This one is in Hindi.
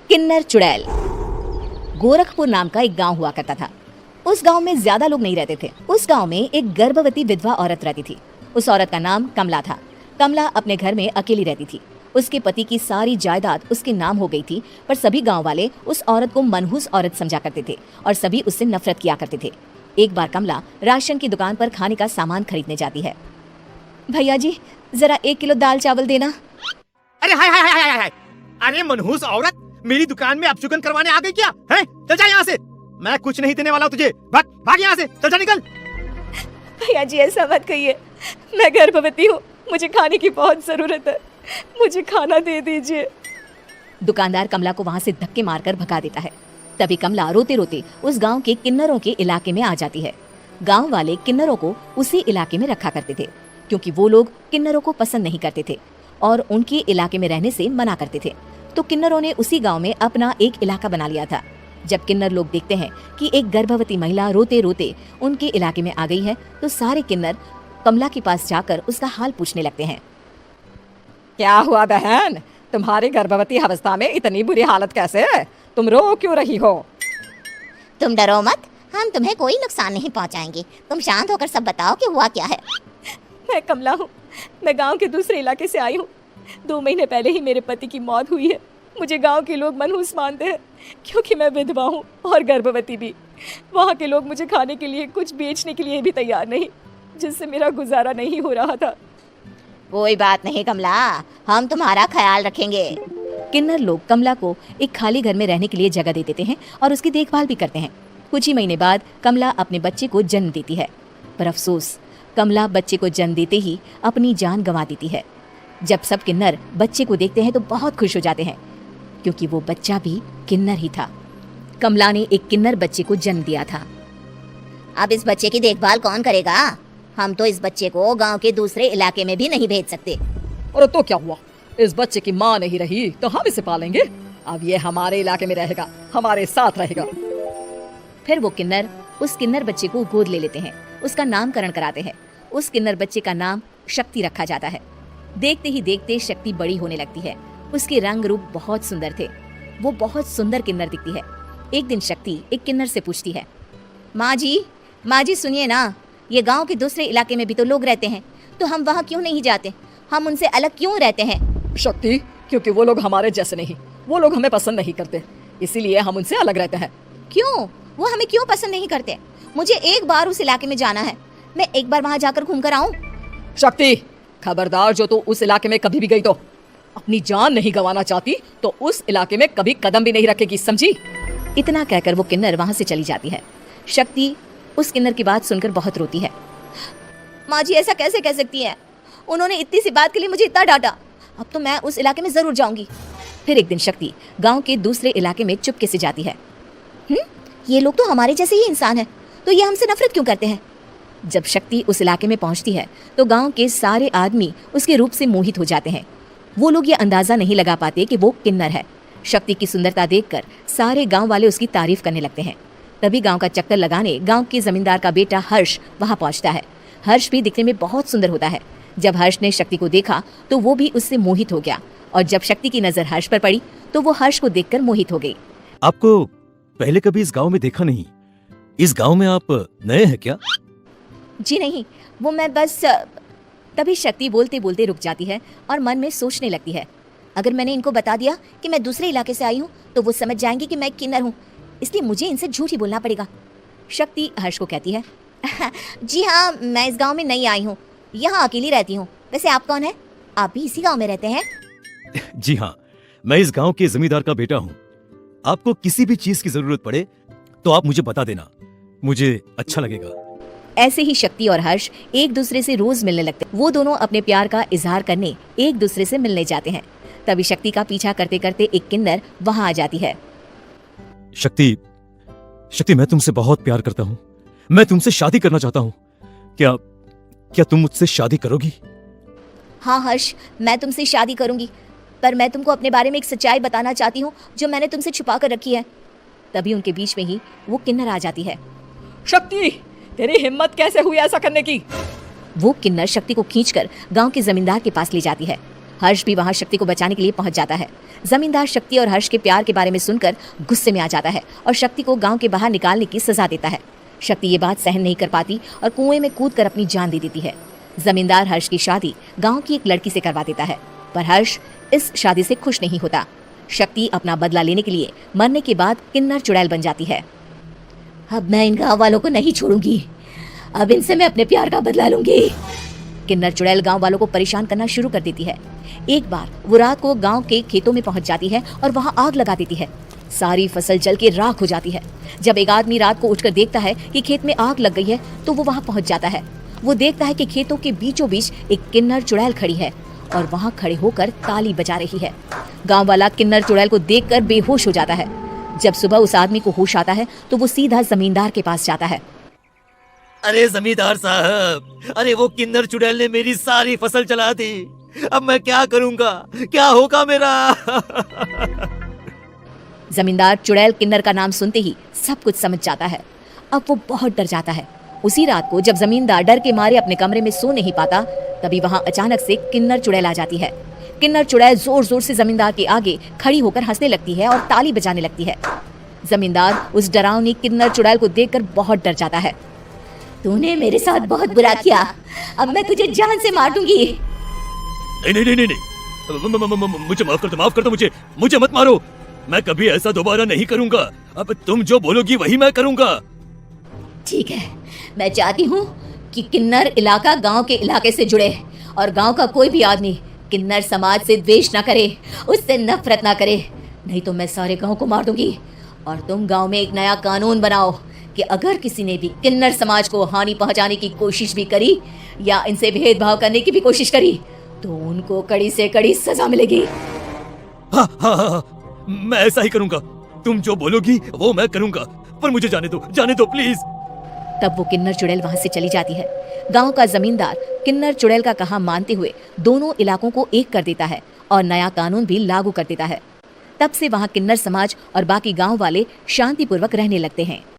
किन्नर चुड़ैल। गोरखपुर नाम का एक गांव हुआ करता था। उस गांव में ज्यादा लोग नहीं रहते थे। उस गांव में एक गर्भवती विधवा औरत रहती थी। उस औरत का नाम कमला था। कमला अपने घर में अकेली रहती थी। उसके पति की सारी जायदाद उसके नाम हो गई थी, पर सभी गांव वाले उस औरत को मनहूस औरत समझा करते थे और सभी उससे नफरत किया करते थे। एक बार कमला राशन की दुकान पर खाने का सामान खरीदने जाती है। भैया जी, जरा 1 किलो दाल चावल देना। अरे हाय हाय हाय हाय हाय, अरे मनहूस औरत, मेरी दुकान में अपशुगन करवाने आ गई क्या? है, चल जा यहाँ से। मैं कुछ नहीं देने वाला हूँ तुझे। भाग भाग यहाँ से, चल जा, निकल। भैया जी ऐसा मत कहिए, मैं गर्भवती हूँ, मुझे खाने की बहुत जरूरत है, मुझे खाना दे दीजिए। दुकानदार कमला को वहाँ से धक्के मारकर भगा देता है। तभी कमला रोते रोते उस गांव के किन्नरों के इलाके में आ जाती है। गांव वाले किन्नरों को उसी इलाके में रखा करते थे, क्योंकि वो लोग किन्नरों को पसंद नहीं करते थे और उनके इलाके में रहने से मना करते थे। तो किन्नरों ने उसी गांव में अपना एक इलाका बना लिया था। जब किन्नर लोग देखते हैं कि एक गर्भवती महिला रोते रोते उनके इलाके में आ गई है, तो सारे किन्नर कमला के पास जाकर उसका हाल पूछने लगते हैं। क्या हुआ बहन, तुम्हारी गर्भवती अवस्था में इतनी बुरी हालत कैसे है? तुम रो क्यों रही हो? तुम डरो मत, हम तुम्हें कोई नुकसान नहीं पहुंचाएंगे। तुम शांत होकर सब बताओ कि हुआ क्या है। मैं कमला हूँ, मैं गांव के दूसरे इलाके से आई हूँ। 2 महीने पहले ही मेरे पति की मौत हुई है। मुझे गांव के लोग मनहूस मानते हैं, क्योंकि मैं विधवा हूँ और गर्भवती भी। वहाँ के लोग मुझे खाने के लिए कुछ बेचने के लिए भी तैयार नहीं, जिससे मेरा गुजारा नहीं हो रहा था। कोई बात नहीं कमला, हम तुम्हारा ख्याल रखेंगे। किन्नर लोग कमला को एक खाली घर में रहने के लिए जगह दे देते हैं और उसकी देखभाल भी करते हैं। कुछ ही महीने बाद कमला अपने बच्चे को जन्म देती है, पर अफसोस, कमला बच्चे को जन्म देते ही अपनी जान गंवा देती है। जब सब किन्नर बच्चे को देखते हैं तो बहुत खुश हो जाते हैं, क्योंकि वो बच्चा भी किन्नर ही था। कमला ने एक किन्नर बच्चे को जन्म दिया था। अब इस बच्चे की देखभाल कौन करेगा? हम तो इस बच्चे को गांव के दूसरे इलाके में भी नहीं भेज सकते। और तो क्या हुआ, इस बच्चे की माँ नहीं रही तो हम इसे पालेंगे। अब ये हमारे इलाके में रहेगा, हमारे साथ रहेगा। फिर वो किन्नर उस किन्नर बच्चे को गोद ले लेते हैं, उसका नामकरण कराते हैं। उस किन्नर बच्चे का नाम शक्ति रखा जाता है। देखते ही देखते शक्ति बड़ी होने लगती है। उसके रंग रूप बहुत सुंदर थे। वो बहुत सुंदर किन्नर दिखती है। एक दिन शक्ति एक किन्नर से पूछती है, माँ जी सुनिए ना, ये गांव के दूसरे इलाके में भी तो लोग रहते हैं, तो हम वहाँ क्यों नहीं जाते? हम उनसे अलग क्यों रहते हैं? शक्ति, क्योंकि वो लोग हमारे जैसे नहीं, वो लोग हमें पसंद नहीं करते, इसीलिए हम उनसे अलग रहते हैं। क्यों? वो हमें क्यों पसंद नहीं करते? मुझे एक बार उस इलाके में जाना है, मैं एक बार वहाँ जाकर घूम कर आऊँ। शक्ति, खबरदार, जो तू उस इलाके में कभी भी गई तो अपनी जान नहीं गंवाना चाहती तो उस इलाके में कभी कदम भी नहीं रखेगी, समझी? इतना कहकर वो किन्नर वहाँ से चली जाती है। शक्ति उस किन्नर की बात सुनकर बहुत रोती है। माँ जी ऐसा कैसे कह सकती हैं? उन्होंने इतनी सी बात के लिए मुझे इतना डांटा। अब तो मैं उस इलाके में जरूर जाऊंगी। फिर एक दिन शक्ति गांव के दूसरे इलाके में चुपके से जाती है। ये लोग तो हमारे जैसे ही इंसान हैं, तो ये हमसे नफरत क्यों करते हैं? जब शक्ति उस इलाके में पहुंचती है तो गांव के सारे आदमी उसके रूप से मोहित हो जाते हैं। वो लोग ये अंदाजा नहीं लगा पाते कि वो किन्नर है। शक्ति की सुंदरता देखकर सारे गांव वाले उसकी तारीफ करने लगते हैं। तभी गांव का चक्कर लगाने गांव के जमींदार का बेटा हर्ष वहां पहुंचता है। हर्ष भी दिखने में बहुत सुंदर होता है। जब हर्ष ने शक्ति को देखा तो वो भी उससे मोहित हो गया, और जब शक्ति की नजर हर्ष पर पड़ी तो वो हर्ष को देखकर मोहित हो गई। आपको पहले कभी इस गांव में देखा नहीं। इस गांव में आप नए हैं क्या? जी नहीं, वो मैं बस। तभी शक्ति बोलते बोलते रुक जाती है और मन में सोचने लगती है, अगर मैंने इनको बता दिया कि मैं दूसरे इलाके से आई हूँ तो वो समझ जाएंगे कि मैं किन्नर हूँ, इसलिए मुझे इनसे झूठ ही बोलना पड़ेगा। शक्ति हर्ष को कहती है, जी हाँ, मैं इस गांव में नई आई हूँ, यहाँ अकेली रहती हूँ। वैसे आप कौन है? आप भी इसी गांव में रहते हैं? जी हाँ, मैं इस गांव के जमींदार का बेटा हूँ। आपको किसी भी चीज की जरूरत पड़े तो आप मुझे बता देना, मुझे अच्छा लगेगा। ऐसे ही शक्ति और हर्ष एक दूसरे से रोज मिलने लगते। वो दोनों अपने प्यार का इजहार करने एक दूसरे से मिलने जाते हैं। तभी शक्ति का पीछा करते करते एक किन्नर वहां आ जाती है। शक्ति, मैं तुमसे बहुत प्यार करता हूँ। मैं तुमसे शादी करना चाहता हूँ। क्या तुम मुझसे शादी करोगी? हाँ हर्ष, मैं तुमसे शादी करूंगी, पर मैं तुमको अपने बारे में एक सच्चाई बताना चाहती हूँ जो मैंने तुमसे छुपा कर रखी है। तभी उनके बीच में ही वो किन्नर आ जाती है। शक्ति, तेरी हिम्मत कैसे हुई ऐसा करने की? वो किन्नर शक्ति को खींचकर गांव के जमींदार के पास ले जाती है। हर्ष भी वहां शक्ति को बचाने के लिए पहुंच जाता है। जमींदार शक्ति और हर्ष के प्यार के बारे में सुनकर गुस्से में आ जाता है और शक्ति को गांव के बाहर निकालने की सजा देता है। शक्ति ये बात सहन नहीं कर पाती और कुएं में कूदकर अपनी जान दे देती है। जमींदार हर्ष की शादी गांव की एक लड़की से करवा देता है, पर हर्ष इस शादी से खुश नहीं होता। शक्ति अपना बदला लेने के लिए मरने के बाद किन्नर चुड़ैल बन जाती है। अब मैं इन गाँव वालों को नहीं छोड़ूंगी, अब इनसे मैं अपने प्यार का बदला लूंगी। किन्नर चुड़ैल गांव वालों को परेशान करना शुरू कर देती है। एक बार वो रात को गांव के खेतों में पहुंच जाती है और वहां आग लगा देती है। सारी फसल जल के राख हो जाती है। जब एक आदमी रात को उठकर देखता है कि खेत में आग लग गई है तो वो वहां पहुंच जाता है। वो देखता है कि खेतों के बीचों बीच एक किन्नर चुड़ैल खड़ी है और वहां खड़े होकर ताली बजा रही है। गांव वाला किन्नर चुड़ैल को देखकर बेहोश हो जाता है। जब सुबह उस आदमी को होश आता है तो वो सीधा जमींदार के पास जाता है। अरे जमींदार साहब, अरे वो किन्नर चुड़ैल ने मेरी सारी फसल चला दी। अब मैं क्या करूंगा, क्या होगा मेरा? जमींदार चुड़ैल किन्नर का नाम सुनते ही सब कुछ समझ जाता है। अब वो बहुत डर जाता है। उसी रात को जब जमींदार डर के मारे अपने कमरे में सो नहीं पाता, तभी वहां अचानक से किन्नर चुड़ैल आ जाती है। किन्नर चुड़ैल जोर जोर से जमींदार के आगे खड़ी होकर हंसने लगती है और ताली बजाने लगती है। जमींदार उस डरावनी किन्नर चुड़ैल को देखकर बहुत डर जाता है। तूने मेरे साथ बहुत बुरा किया, अब मैं तुझे जान से मार दूंगी। नहीं नहीं नहीं नहीं, मुझे माफ कर दो, मुझे मत मारो। मैं कभी ऐसा दोबारा नहीं करूंगा। अब तुम जो बोलोगी वही मैं करूंगा। ठीक है, मैं चाहती हूँ कि किन्नर इलाका गांव के इलाके से जुड़े और गांव का कोई भी आदमी किन्नर समाज से द्वेष ना करे, उससे नफरत ना करे, नहीं तो मैं सारे गांव को मार दूंगी। और तुम गांव में एक नया कानून बनाओ कि अगर किसी ने भी किन्नर समाज को हानि पहुंचाने की कोशिश भी करी या इनसे भेदभाव करने की भी कोशिश करी तो उनको कड़ी से कड़ी सजा मिलेगी। हाँ हाँ हाँ, मैं ऐसा ही करूंगा। तुम जो बोलोगी वो मैं करूंगा, पर मुझे जाने दो प्लीज। तब वो किन्नर चुड़ैल वहां से चली जाती है। गांव का जमींदार किन्नर चुड़ैल का कहा मानते हुए दोनों इलाकों को एक कर देता है और नया कानून भी लागू कर देता है। तब से वहां किन्नर समाज और बाकी गांव वाले शांतिपूर्वक रहने लगते हैं।